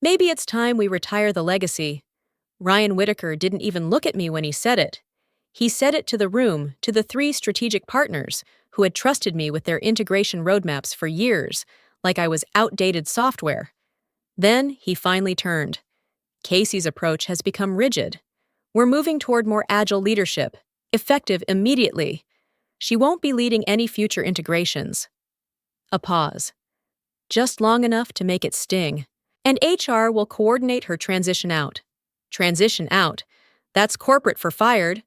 Maybe it's time we retire the legacy. Ryan Whitaker didn't even look at me when he said it. He said it to the room, to the three strategic partners who had trusted me with their integration roadmaps for years, like I was outdated software. Then he finally turned. Casey's approach has become rigid. We're moving toward more agile leadership, effective immediately. She won't be leading any future integrations. A pause. Just long enough to make it sting. And HR will coordinate her transition out. Transition out. That's corporate for fired.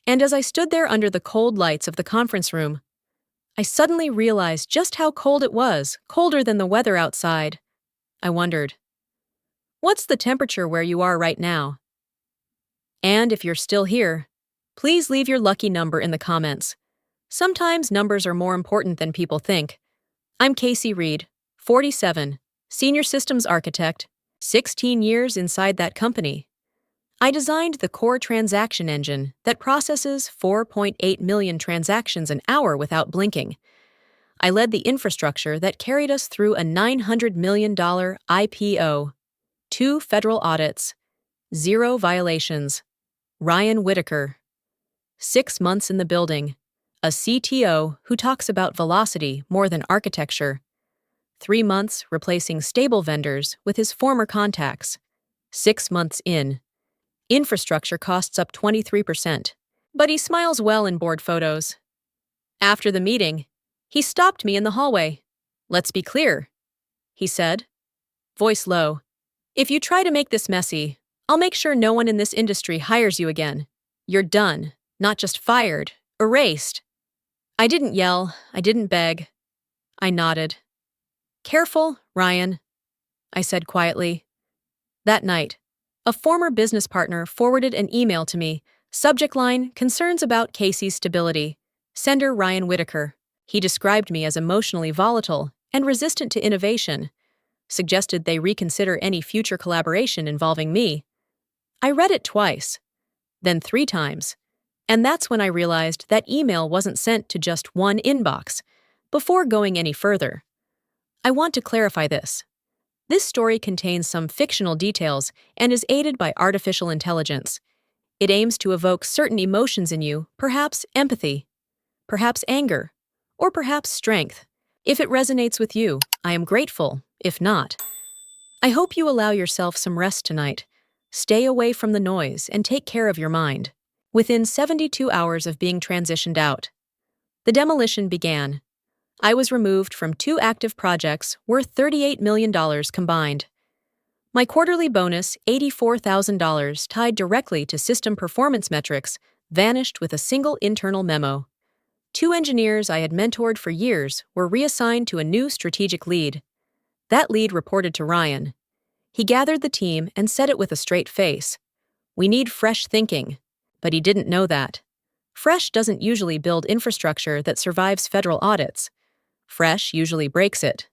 And as I stood there under the cold lights of the conference room, I suddenly realized just how cold it was, colder than the weather outside. I wondered, what's the temperature where you are right now? And if you're still here, please leave your lucky number in the comments. Sometimes numbers are more important than people think. I'm Casey Reed, 47, Senior Systems Architect, 16 years inside that company. I designed the core transaction engine that processes 4.8 million transactions an hour without blinking. I led the infrastructure that carried us through a $900 million IPO, 2 federal audits, 0 violations. Ryan Whitaker. 6 months in the building. A CTO who talks about velocity more than architecture. 3 months replacing stable vendors with his former contacts. 6 months in. Infrastructure costs up 23%, but he smiles well in board photos. After the meeting, he stopped me in the hallway. "Let's be clear," he said, voice low. "If you try to make this messy, I'll make sure no one in this industry hires you again. You're done, not just fired, erased." I didn't yell, I didn't beg. I nodded. "Careful, Ryan," I said quietly. That night, a former business partner forwarded an email to me, subject line, "Concerns about Casey's stability." Sender Ryan Whitaker. He described me as emotionally volatile and resistant to innovation, suggested they reconsider any future collaboration involving me. I read it twice, then 3 times, and that's when I realized that email wasn't sent to just one inbox. Before going any further, I want to clarify this. This story contains some fictional details and is aided by artificial intelligence. It aims to evoke certain emotions in you, perhaps empathy, perhaps anger, or perhaps strength. If it resonates with you, I am grateful. If not, I hope you allow yourself some rest tonight. Stay away from the noise and take care of your mind. Within 72 hours of being transitioned out, the demolition began. I was removed from 2 active projects worth $38 million combined. My quarterly bonus, $84,000 tied directly to system performance metrics, vanished with a single internal memo. 2 engineers I had mentored for years were reassigned to a new strategic lead. That lead reported to Ryan. He gathered the team and said it with a straight face. "We need fresh thinking." But he didn't know that. Fresh doesn't usually build infrastructure that survives federal audits. Fresh usually breaks it.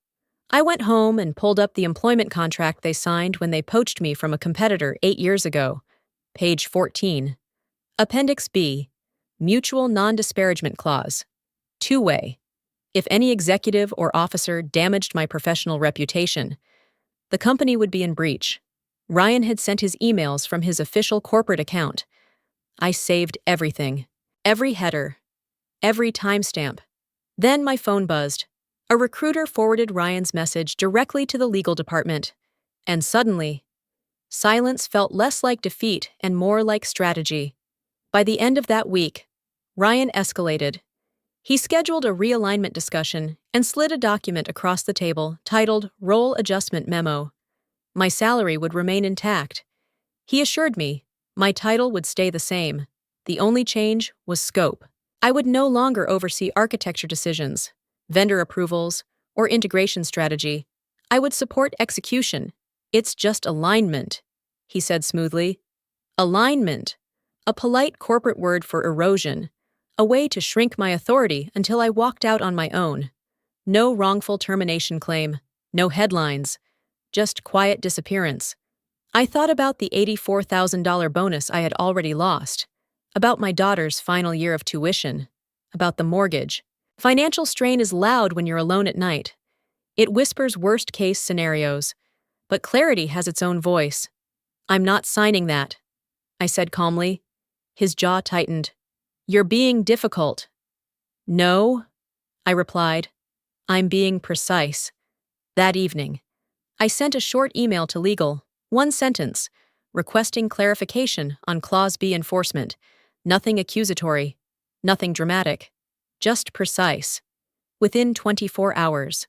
I went home and pulled up the employment contract they signed when they poached me from a competitor 8 years ago. Page 14. Appendix B. Mutual Non-Disparagement Clause. 2-way. If any executive or officer damaged my professional reputation, the company would be in breach. Ryan had sent his emails from his official corporate account. I saved everything. Every header. Every timestamp. Then my phone buzzed. A recruiter forwarded Ryan's message directly to the legal department. And suddenly, silence felt less like defeat and more like strategy. By the end of that week, Ryan escalated. He scheduled a realignment discussion and slid a document across the table titled Role Adjustment Memo. My salary would remain intact. He assured me my title would stay the same. The only change was scope. I would no longer oversee architecture decisions, vendor approvals, or integration strategy. I would support execution. "It's just alignment," he said smoothly. Alignment, a polite corporate word for erosion, a way to shrink my authority until I walked out on my own. No wrongful termination claim, no headlines, just quiet disappearance. I thought about the $84,000 bonus I had already lost, about my daughter's final year of tuition, about the mortgage. Financial strain is loud when you're alone at night. It whispers worst-case scenarios. But clarity has its own voice. I'm not signing that, I said calmly. His jaw tightened. You're being difficult. No, I replied. I'm being precise. That evening, I sent a short email to legal, one sentence, requesting clarification on Clause B enforcement. Nothing accusatory, nothing dramatic, just precise. Within 24 hours.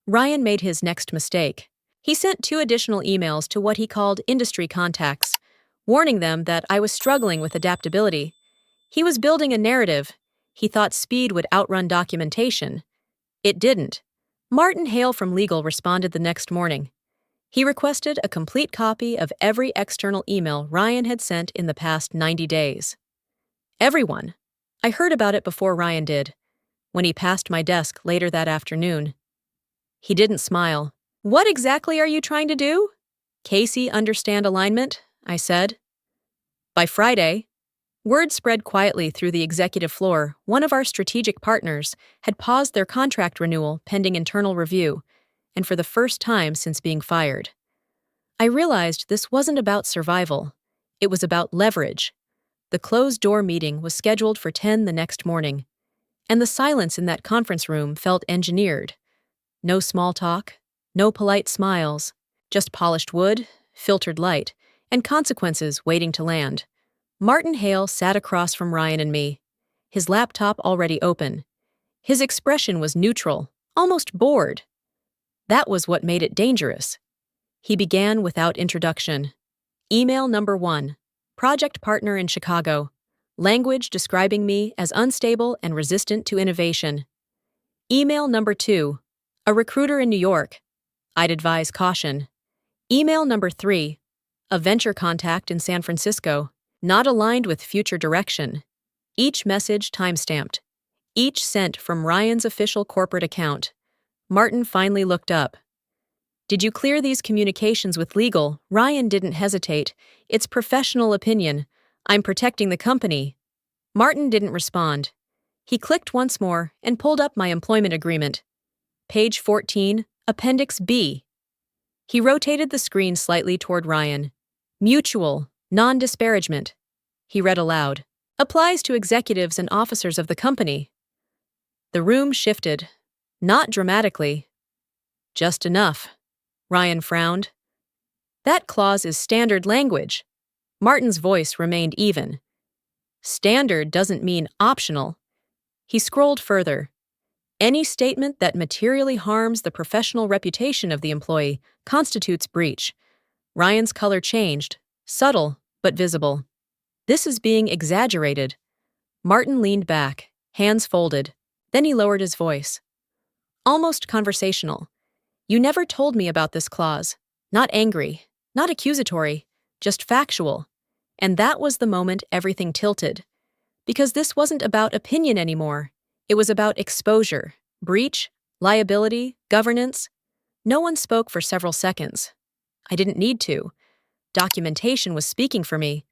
Ryan made his next mistake. He sent 2 additional emails to what he called industry contacts, warning them that I was struggling with adaptability. He was building a narrative. He thought speed would outrun documentation. It didn't. Martin Hale from legal responded the next morning. He requested a complete copy of every external email Ryan had sent in the past 90 days. Everyone. I heard about it before Ryan did, when he passed my desk later that afternoon. He didn't smile. What exactly are you trying to do? Casey understand alignment, I said. By Friday, word spread quietly through the executive floor. One of our strategic partners had paused their contract renewal pending internal review, and for the first time since being fired. I realized this wasn't about survival. It was about leverage. The closed-door meeting was scheduled for 10 the next morning, and the silence in that conference room felt engineered. No small talk, no polite smiles, just polished wood, filtered light, and consequences waiting to land. Martin Hale sat across from Ryan and me, his laptop already open. His expression was neutral, almost bored. That was what made it dangerous. He began without introduction. Email number 1, project partner in Chicago. Language describing me as unstable and resistant to innovation. Email number 2, a recruiter in New York. I'd advise caution. Email number 3, a venture contact in San Francisco, not aligned with future direction. Each message timestamped. Each sent from Ryan's official corporate account. Martin finally looked up. Did you clear these communications with legal? Ryan didn't hesitate. It's professional opinion. I'm protecting the company. Martin didn't respond. He clicked once more and pulled up my employment agreement. Page 14, Appendix B. He rotated the screen slightly toward Ryan. Mutual, non-disparagement. He read aloud. Applies to executives and officers of the company. The room shifted. Not dramatically. Just enough. Ryan frowned. That clause is standard language. Martin's voice remained even. Standard doesn't mean optional. He scrolled further. Any statement that materially harms the professional reputation of the employee constitutes breach. Ryan's color changed, subtle but visible. This is being exaggerated. Martin leaned back, hands folded. Then he lowered his voice. Almost conversational. You never told me about this clause. Not angry, not accusatory, just factual. And that was the moment everything tilted. Because this wasn't about opinion anymore. It was about exposure, breach, liability, governance. No one spoke for several seconds. I didn't need to. Documentation was speaking for me.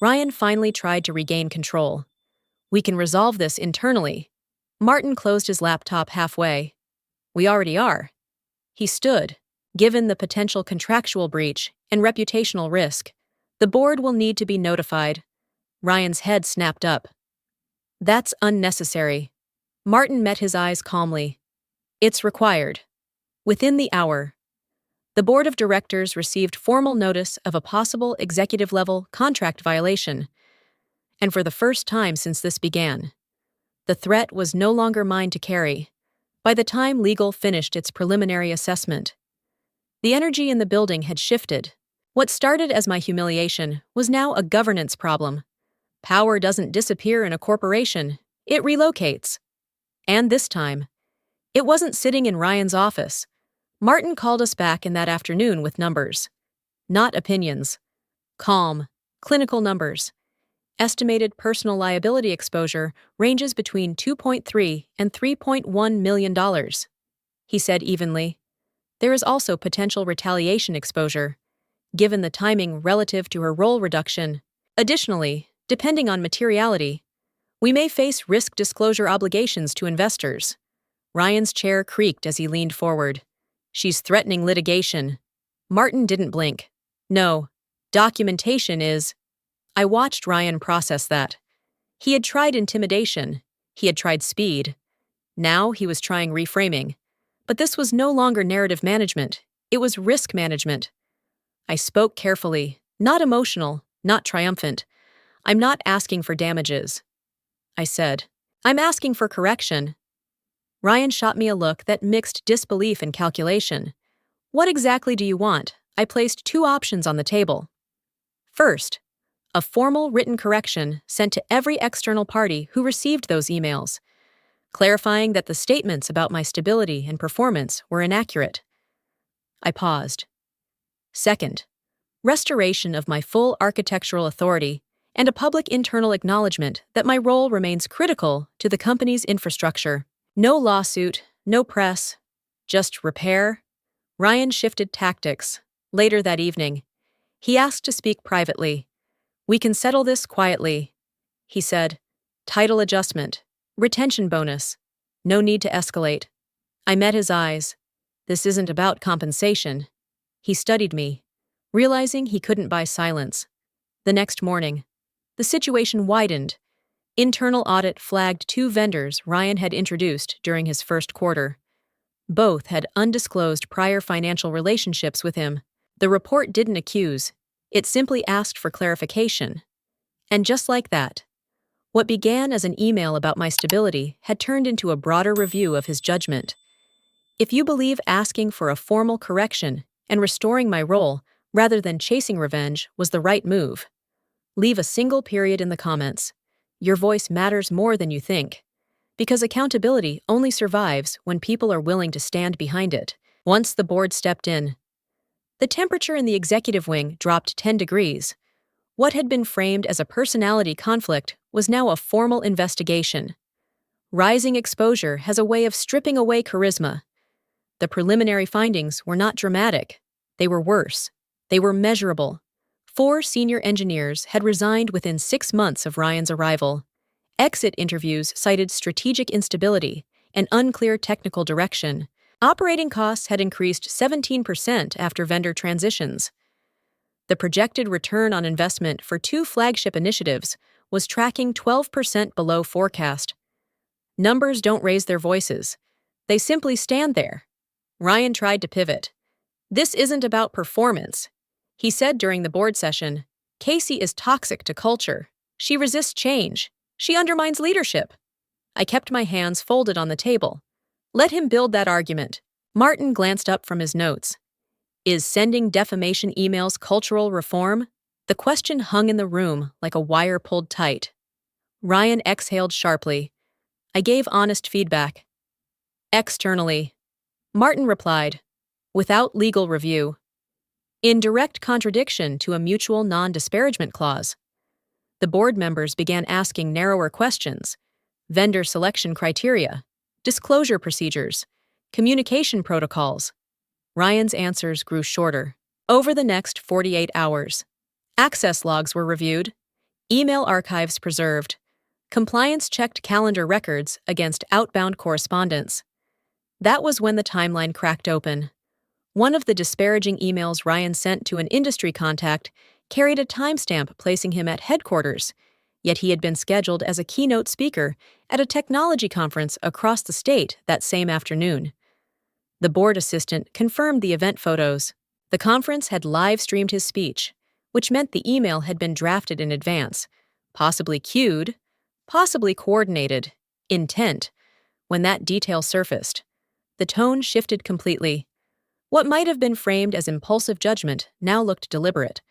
Ryan finally tried to regain control. We can resolve this internally. Martin closed his laptop halfway. We already are. He stood. Given the potential contractual breach and reputational risk, the board will need to be notified. Ryan's head snapped up. That's unnecessary. Martin met his eyes calmly. It's required. Within the hour, the board of directors received formal notice of a possible executive-level contract violation. And for the first time since this began, the threat was no longer mine to carry. By the time legal finished its preliminary assessment, the energy in the building had shifted. What started as my humiliation was now a governance problem. Power doesn't disappear in a corporation, it relocates. And this time, it wasn't sitting in Ryan's office. Martin called us back in that afternoon with numbers. Not opinions. Calm, clinical numbers. Estimated personal liability exposure ranges between $2.3 and $3.1 million. He said evenly. There is also potential retaliation exposure, given the timing relative to her role reduction. Additionally, depending on materiality, we may face risk disclosure obligations to investors. Ryan's chair creaked as he leaned forward. She's threatening litigation. Martin didn't blink. No, documentation is. I watched Ryan process that. He had tried intimidation. He had tried speed. Now he was trying reframing. But this was no longer narrative management. It was risk management. I spoke carefully, not emotional, not triumphant. I'm not asking for damages. I said, I'm asking for correction. Ryan shot me a look that mixed disbelief and calculation. What exactly do you want? I placed two options on the table. First, a formal written correction sent to every external party who received those emails, clarifying that the statements about my stability and performance were inaccurate. I paused. Second, restoration of my full architectural authority and a public internal acknowledgement that my role remains critical to the company's infrastructure. No lawsuit, no press, just repair. Ryan shifted tactics. Later that evening, he asked to speak privately. We can settle this quietly, he said. Title adjustment, retention bonus. No need to escalate. I met his eyes. This isn't about compensation. He studied me, realizing he couldn't buy silence. The next morning, the situation widened. Internal audit flagged two vendors Ryan had introduced during his first quarter. Both had undisclosed prior financial relationships with him. The report didn't accuse. It simply asked for clarification. And just like that, what began as an email about my stability had turned into a broader review of his judgment. If you believe asking for a formal correction and restoring my role rather than chasing revenge was the right move, leave a single period in the comments. Your voice matters more than you think. Because accountability only survives when people are willing to stand behind it. Once the board stepped in, the temperature in the executive wing dropped 10 degrees. What had been framed as a personality conflict was now a formal investigation. Rising exposure has a way of stripping away charisma. The preliminary findings were not dramatic. They were worse. They were measurable. 4 senior engineers had resigned within 6 months of Ryan's arrival. Exit interviews cited strategic instability and unclear technical direction. Operating costs had increased 17% after vendor transitions. The projected return on investment for 2 flagship initiatives was tracking 12% below forecast. Numbers don't raise their voices. They simply stand there. Ryan tried to pivot. This isn't about performance. He said during the board session, Casey is toxic to culture. She resists change. She undermines leadership. I kept my hands folded on the table. Let him build that argument. Martin glanced up from his notes. Is sending defamation emails cultural reform? The question hung in the room like a wire pulled tight. Ryan exhaled sharply. I gave honest feedback. Externally. Martin replied, without legal review. In direct contradiction to a mutual non-disparagement clause. The board members began asking narrower questions. Vendor selection criteria, disclosure procedures, communication protocols. Ryan's answers grew shorter. Over the next 48 hours, access logs were reviewed, email archives preserved, compliance checked calendar records against outbound correspondence. That was when the timeline cracked open. One of the disparaging emails Ryan sent to an industry contact carried a timestamp placing him at headquarters, yet he had been scheduled as a keynote speaker at a technology conference across the state that same afternoon. The board assistant confirmed the event photos. The conference had live-streamed his speech, which meant the email had been drafted in advance, possibly cued, possibly coordinated, intent. When that detail surfaced, the tone shifted completely. What might have been framed as impulsive judgment now looked deliberate.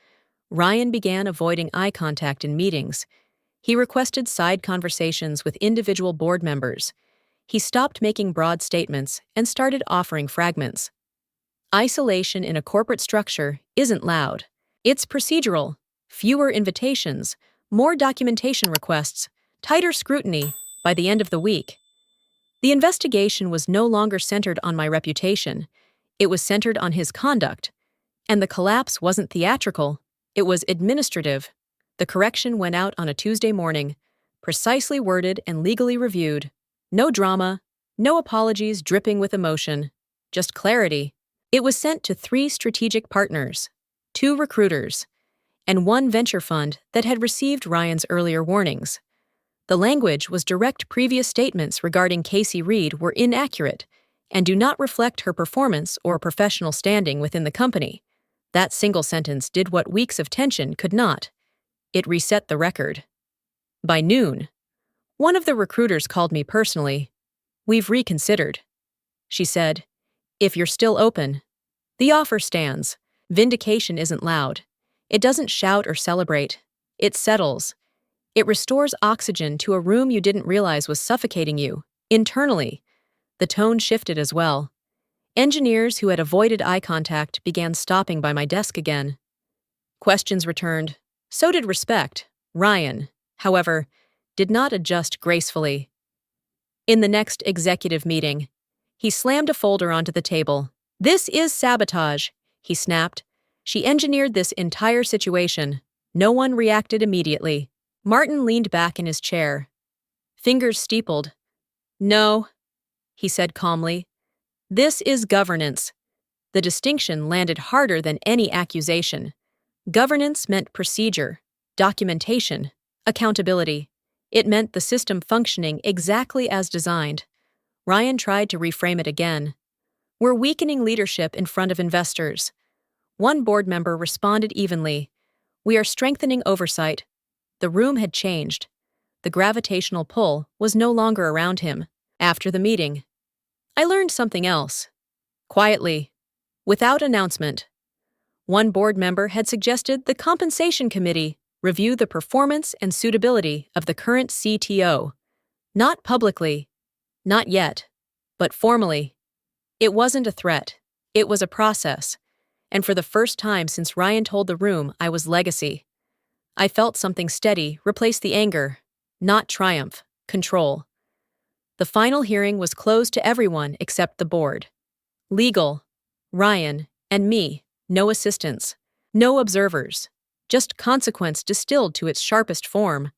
Ryan began avoiding eye contact in meetings. He requested side conversations with individual board members. He stopped making broad statements and started offering fragments. Isolation in a corporate structure isn't loud. It's procedural. Fewer invitations, more documentation requests, tighter scrutiny by the end of the week. The investigation was no longer centered on my reputation. It was centered on his conduct. And the collapse wasn't theatrical. It was administrative. The correction went out on a Tuesday morning, precisely worded and legally reviewed. No drama, no apologies dripping with emotion, just clarity. It was sent to 3 strategic partners, 2 recruiters, and 1 venture fund that had received Ryan's earlier warnings. The language was direct. Previous statements regarding Casey Reed were inaccurate and do not reflect her performance or professional standing within the company. That single sentence did what weeks of tension could not. It reset the record. By noon, one of the recruiters called me personally. "We've reconsidered," she said. "If you're still open, the offer stands." Vindication isn't loud. It doesn't shout or celebrate. It settles. It restores oxygen to a room you didn't realize was suffocating you. Internally, the tone shifted as well. Engineers who had avoided eye contact began stopping by my desk again. Questions returned. So did respect. Ryan, however, did not adjust gracefully. In the next executive meeting, he slammed a folder onto the table. "This is sabotage," he snapped. "She engineered this entire situation." No one reacted immediately. Martin leaned back in his chair. Fingers steepled. "No," he said calmly. "This is governance." The distinction landed harder than any accusation. Governance meant procedure, documentation, accountability. It meant the system functioning exactly as designed. Ryan tried to reframe it again. "We're weakening leadership in front of investors." One board member responded evenly. "We are strengthening oversight." The room had changed. The gravitational pull was no longer around him. After the meeting, I learned something else. Quietly, without announcement, one board member had suggested the compensation committee review the performance and suitability of the current CTO. Not publicly, not yet, but formally. It wasn't a threat. It was a process. And for the first time since Ryan told the room I was legacy, I felt something steady replace the anger. Not triumph, control. The final hearing was closed to everyone except the board. Legal, Ryan, and me. No assistants, no observers. Just consequence distilled to its sharpest form.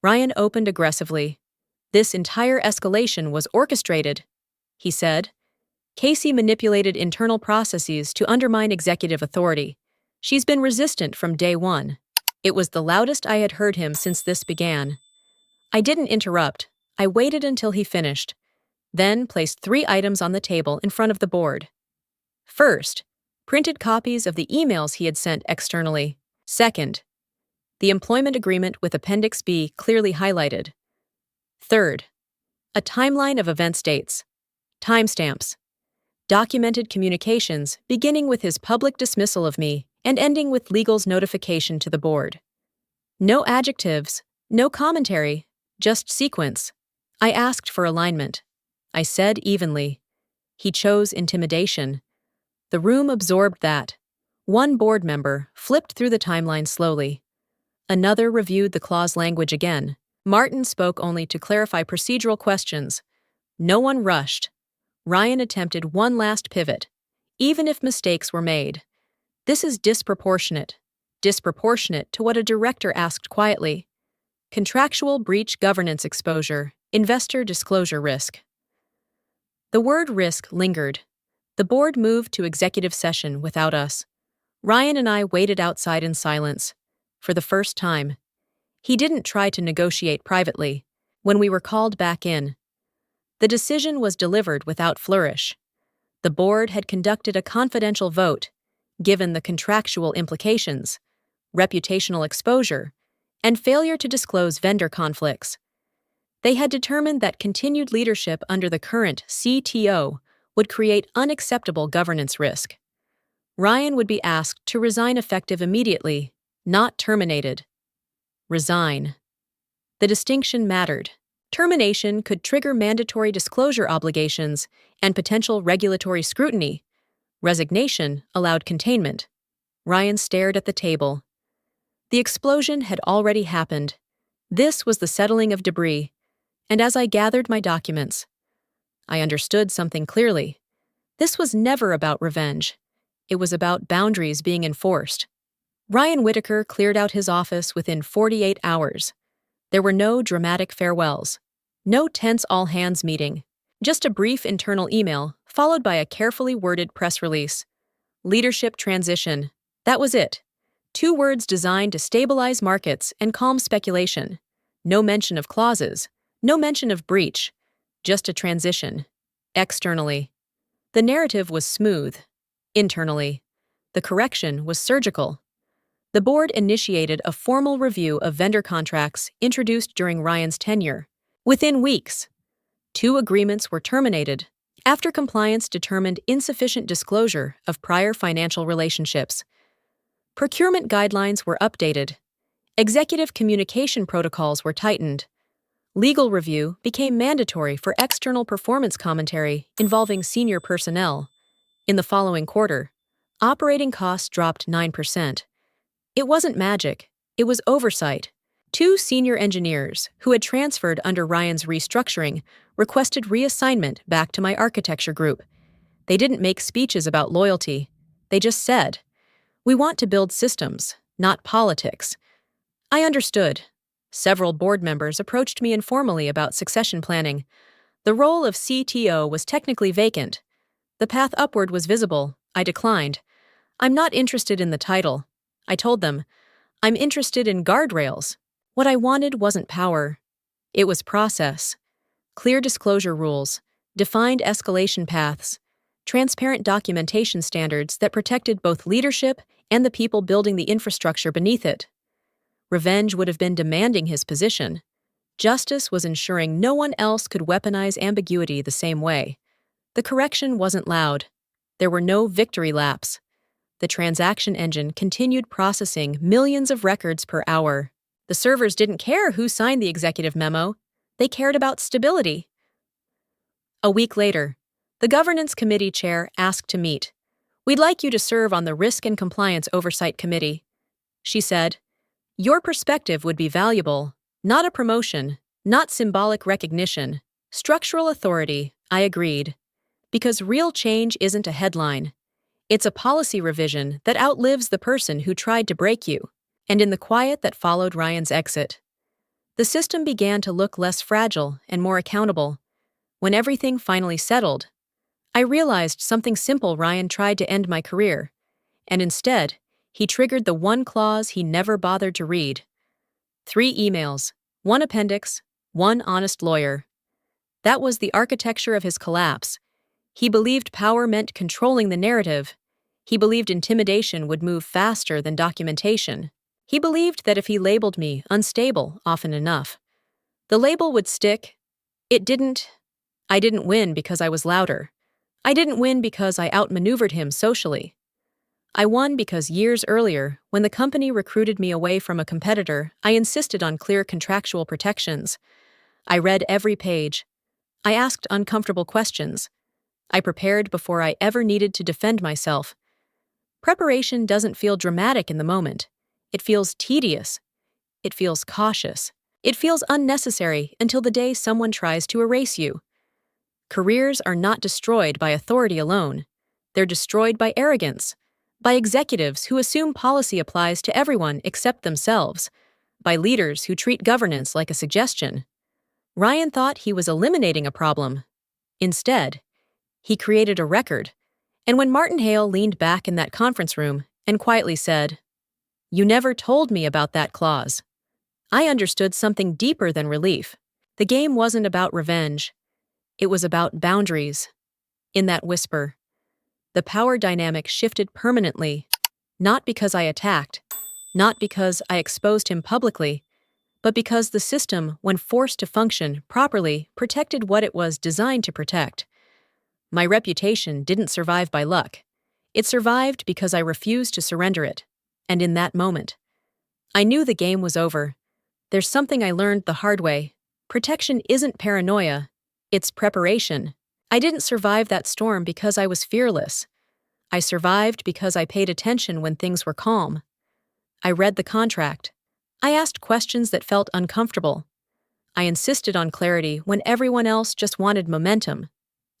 Ryan opened aggressively. "This entire escalation was orchestrated," he said. "Casey manipulated internal processes to undermine executive authority. She's been resistant from day one." It was the loudest I had heard him since this began. I didn't interrupt. I waited until he finished, then placed 3 items on the table in front of the board. First, printed copies of the emails he had sent externally. Second, the employment agreement with Appendix B clearly highlighted. Third, a timeline of events dates, timestamps, documented communications beginning with his public dismissal of me and ending with legal's notification to the board. No adjectives, no commentary, just sequence. I asked for alignment. I said evenly. He chose intimidation. The room absorbed that. One board member flipped through the timeline slowly. Another reviewed the clause language again. Martin spoke only to clarify procedural questions. No one rushed. Ryan attempted one last pivot, even if mistakes were made. "This is disproportionate. Disproportionate to what a director asked quietly. Contractual breach, governance exposure, investor disclosure risk." The word risk lingered. The board moved to executive session without us. Ryan and I waited outside in silence. For the first time, he didn't try to negotiate privately. When we were called back in, the decision was delivered without flourish. The board had conducted a confidential vote, given the contractual implications, reputational exposure, and failure to disclose vendor conflicts. They had determined that continued leadership under the current CTO would create unacceptable governance risk. Ryan would be asked to resign effective immediately, not terminated. Resign. The distinction mattered. Termination could trigger mandatory disclosure obligations and potential regulatory scrutiny. Resignation allowed containment. Ryan stared at the table. The explosion had already happened. This was the settling of debris. And as I gathered my documents, I understood something clearly. This was never about revenge. It was about boundaries being enforced. Ryan Whitaker cleared out his office within 48 hours. There were no dramatic farewells, no tense all-hands meeting, Just a brief internal email, followed by a carefully worded press release. Leadership transition. That was it. 2 words designed to stabilize markets and calm speculation. No mention of clauses. No mention of breach. Just a transition. Externally, the narrative was smooth. Internally, the correction was surgical. The board initiated a formal review of vendor contracts introduced during Ryan's tenure. Within weeks, 2 agreements were terminated after compliance determined insufficient disclosure of prior financial relationships. Procurement guidelines were updated. Executive communication protocols were tightened. Legal review became mandatory for external performance commentary involving senior personnel. In the following quarter, operating costs dropped 9%. It wasn't magic, it was oversight. 2 senior engineers, who had transferred under Ryan's restructuring, requested reassignment back to my architecture group. They didn't make speeches about loyalty. They just said, "We want to build systems, not politics." I understood. Several board members approached me informally about succession planning. The role of CTO was technically vacant. The path upward was visible. I declined. "I'm not interested in the title." I told them, "I'm interested in guardrails." What I wanted wasn't power. It was process. Clear disclosure rules, defined escalation paths, transparent documentation standards that protected both leadership and the people building the infrastructure beneath it. Revenge would have been demanding his position. Justice was ensuring no one else could weaponize ambiguity the same way. The correction wasn't loud. There were no victory laps. The transaction engine continued processing millions of records per hour. The servers didn't care who signed the executive memo. They cared about stability. A week later, the governance committee chair asked to meet. "We'd like you to serve on the Risk and Compliance Oversight Committee." She said, "Your perspective would be valuable, not a promotion, not symbolic recognition, structural authority." I agreed. Because real change isn't a headline. It's a policy revision that outlives the person who tried to break you. And in the quiet that followed Ryan's exit, the system began to look less fragile and more accountable. When everything finally settled, I realized something simple. Ryan tried to end my career, and instead, he triggered the one clause he never bothered to read. 3 emails, 1 appendix, 1 honest lawyer. That was the architecture of his collapse. He believed power meant controlling the narrative. He believed intimidation would move faster than documentation. He believed that if he labeled me unstable often enough, the label would stick. It didn't. I didn't win because I was louder. I didn't win because I outmaneuvered him socially. I won because years earlier, when the company recruited me away from a competitor, I insisted on clear contractual protections. I read every page. I asked uncomfortable questions. I prepared before I ever needed to defend myself. Preparation doesn't feel dramatic in the moment. It feels tedious. It feels cautious. It feels unnecessary until the day someone tries to erase you. Careers are not destroyed by authority alone. They're destroyed by arrogance, by executives who assume policy applies to everyone except themselves, by leaders who treat governance like a suggestion. Ryan thought he was eliminating a problem. Instead, he created a record. And when Martin Hale leaned back in that conference room and quietly said, "You never told me about that clause," I understood something deeper than relief. The game wasn't about revenge. It was about boundaries. In that whisper, the power dynamic shifted permanently, not because I attacked, not because I exposed him publicly, but because the system, when forced to function properly, protected what it was designed to protect. My reputation didn't survive by luck. It survived because I refused to surrender it. And in that moment, I knew the game was over. There's something I learned the hard way. Protection isn't paranoia. It's preparation. I didn't survive that storm because I was fearless. I survived because I paid attention when things were calm. I read the contract. I asked questions that felt uncomfortable. I insisted on clarity when everyone else just wanted momentum.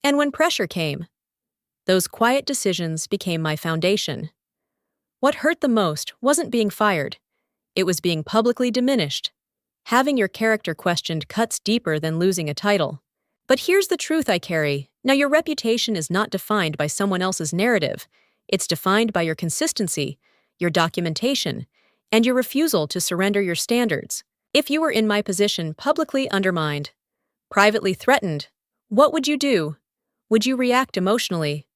And when pressure came, those quiet decisions became my foundation. What hurt the most wasn't being fired. It was being publicly diminished. Having your character questioned cuts deeper than losing a title. But here's the truth I carry. Now, your reputation is not defined by someone else's narrative. It's defined by your consistency, your documentation, and your refusal to surrender your standards. If you were in my position, publicly undermined, privately threatened, what would you do? Would you react emotionally?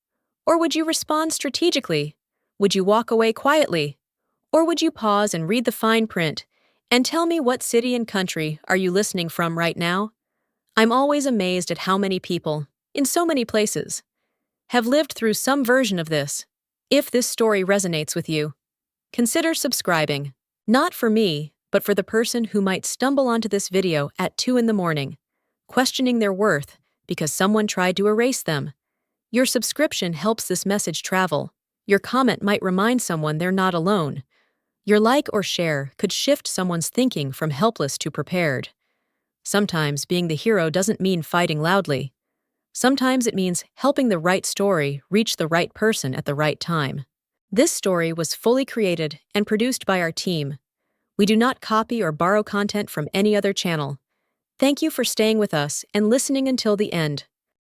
Or would you respond strategically? Would you walk away quietly? Or would you pause and read the fine print and tell me what city and country are you listening from right now? I'm always amazed at how many people, in so many places, have lived through some version of this. If this story resonates with you, consider subscribing. Not for me, but for the person who might stumble onto this video at 2 in the morning, questioning their worth because someone tried to erase them. Your subscription helps this message travel. Your comment might remind someone they're not alone. Your like or share could shift someone's thinking from helpless to prepared. Sometimes being the hero doesn't mean fighting loudly. Sometimes it means helping the right story reach the right person at the right time. This story was fully created and produced by our team. We do not copy or borrow content from any other channel. Thank you for staying with us and listening until the end.